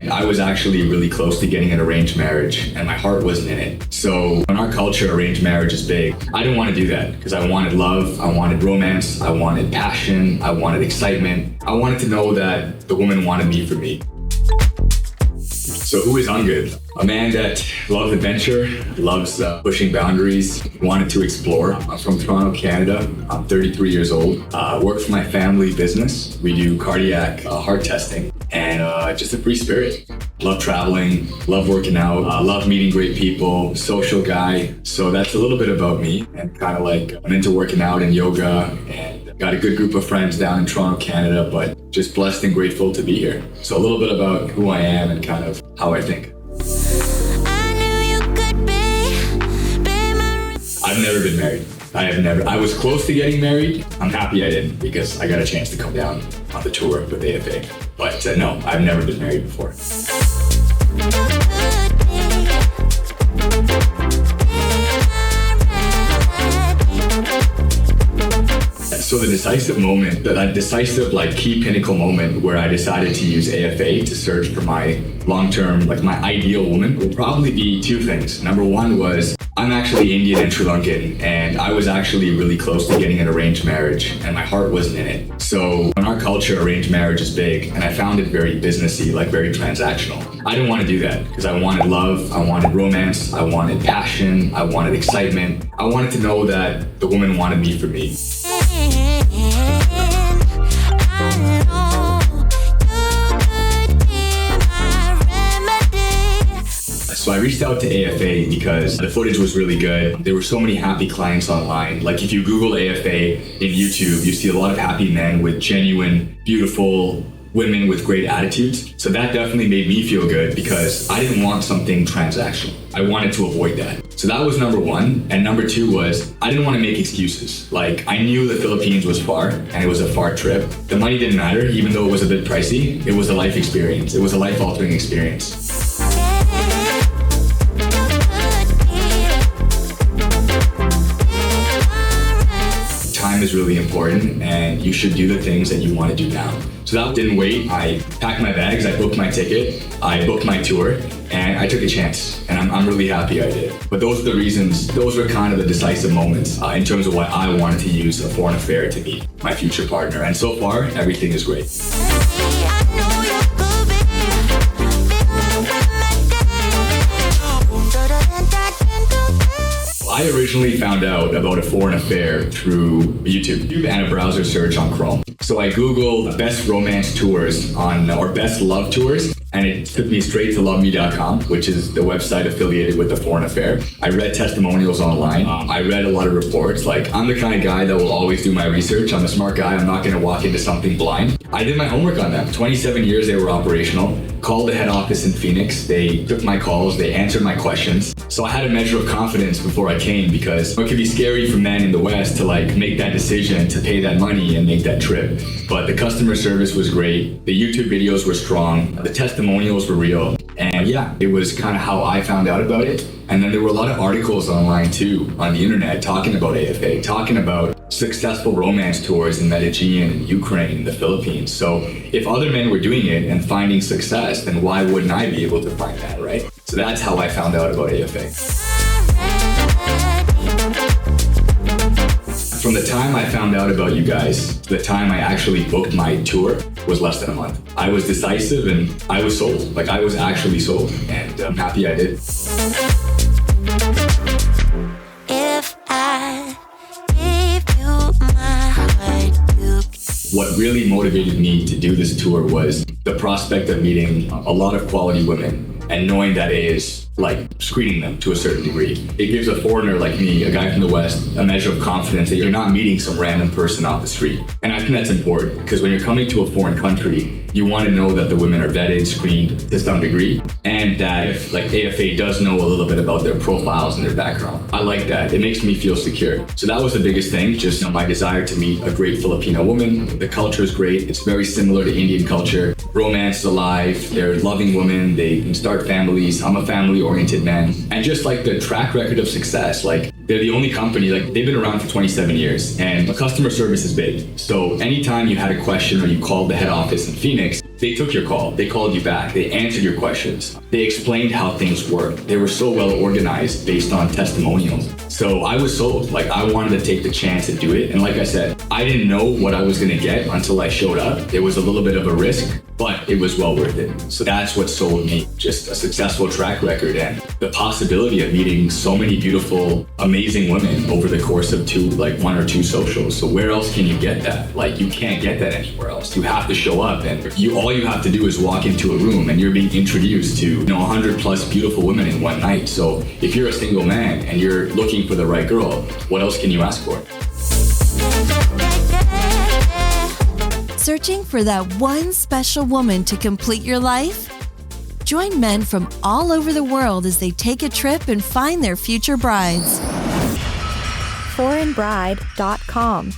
I was actually really close to getting an arranged marriage and my heart wasn't in it. So in our culture, arranged marriage is big. I didn't want to do that because I wanted love, I wanted romance, I wanted passion, I wanted excitement. I wanted to know that the woman wanted me for me. So who is Angud? A man that loves adventure, loves pushing boundaries, wanted to explore. I'm from Toronto, Canada. I'm 33 years old. Work for my family business. We do cardiac heart testing and just a free spirit. Love traveling, love working out, love meeting great people, social guy. So that's a little bit about me, and kind of like I'm into working out and yoga, and got a good group of friends down in Toronto, Canada, but just blessed and grateful to be here. So a little bit about who I am and kind of how I think. I've never been married. I was close to getting married. I'm happy I didn't because I got a chance to come down on the tour with AFA. But no, I've never been married before. So the decisive moment, that decisive key pinnacle moment where I decided to use AFA to search for my long-term, my ideal woman would probably be two things. Number one was I'm actually Indian and Sri Lankan, and I was actually really close to getting an arranged marriage and my heart wasn't in it. So in our culture, arranged marriage is big, and I found it very businessy, very transactional. I didn't want to do that because I wanted love, I wanted romance, I wanted passion, I wanted excitement. I wanted to know that the woman wanted me for me. So I reached out to AFA because the footage was really good. There were so many happy clients online. If you Google AFA in YouTube, you see a lot of happy men with genuine, beautiful women with great attitudes. So that definitely made me feel good because I didn't want something transactional. I wanted to avoid that. So that was number one. And number two was I didn't want to make excuses. I knew the Philippines was far and it was a far trip. The money didn't matter, even though it was a bit pricey. It was a life experience. It was a life-altering experience. Time is really important, and you should do the things that you want to do now. So that didn't wait. I packed my bags, I booked my ticket, I booked my tour, and I took a chance. And I'm really happy I did. But those are the reasons, those were kind of the decisive moments in terms of why I wanted to use a foreign affair to meet my future partner. And so far, everything is great. I originally found out about a foreign affair through YouTube and a browser search on Chrome. So I Googled best romance tours or best love tours, and it took me straight to loveme.com, which is the website affiliated with the foreign affair. I read testimonials online. I read a lot of reports. I'm the kind of guy that will always do my research. I'm a smart guy. I'm not going to walk into something blind. I did my homework on them. 27 years they were operational. Called the head office in Phoenix. They took my calls. They answered my questions. So I had a measure of confidence before I came because it could be scary for men in the West to make that decision to pay that money and make that trip. But the customer service was great. The YouTube videos were strong. The testimonials were real. And yeah, it was kind of how I found out about it. And then there were a lot of articles online too, on the internet, talking about AFA, talking about successful romance tours in Medellin, Ukraine, the Philippines. So if other men were doing it and finding success, then why wouldn't I be able to find that, right? So that's how I found out about AFA. From the time I found out about you guys to the time I actually booked my tour was less than a month. I was decisive and I was sold. I was actually sold, and I'm happy I did. If I gave you my heart, what really motivated me to do this tour was the prospect of meeting a lot of quality women and knowing that it is screening them to a certain degree. It gives a foreigner like me, a guy from the West, a measure of confidence that you're not meeting some random person off the street. And I think that's important because when you're coming to a foreign country, you want to know that the women are vetted, screened to some degree, and that if AFA does know a little bit about their profiles and their background. I like that. It makes me feel secure. So that was the biggest thing, just my desire to meet a great Filipino woman. The culture is great. It's very similar to Indian culture. Romance is alive. They're loving women. They can start families. I'm a family-oriented man. And just the track record of success, they're the only company, they've been around for 27 years and the customer service is big. So anytime you had a question or you called the head office in Phoenix, They took your call. They called you back. They answered your questions. They explained how things work. They were so well organized based on testimonials. So I was sold. Like, I wanted to take the chance to do it. And like I said, I didn't know what I was going to get until I showed up. It was a little bit of a risk, but it was well worth it. So that's what sold me. Just a successful track record and the possibility of meeting so many beautiful, amazing women over the course of one or two socials. So where else can you get that? Like, you can't get that anywhere else. You have to show up, and all you have to do is walk into a room and you're being introduced to 100 plus beautiful women in one night. So if you're a single man and you're looking for the right girl, what else can you ask for? Searching for that one special woman to complete your life? Join men from all over the world as they take a trip and find their future brides. foreignbride.com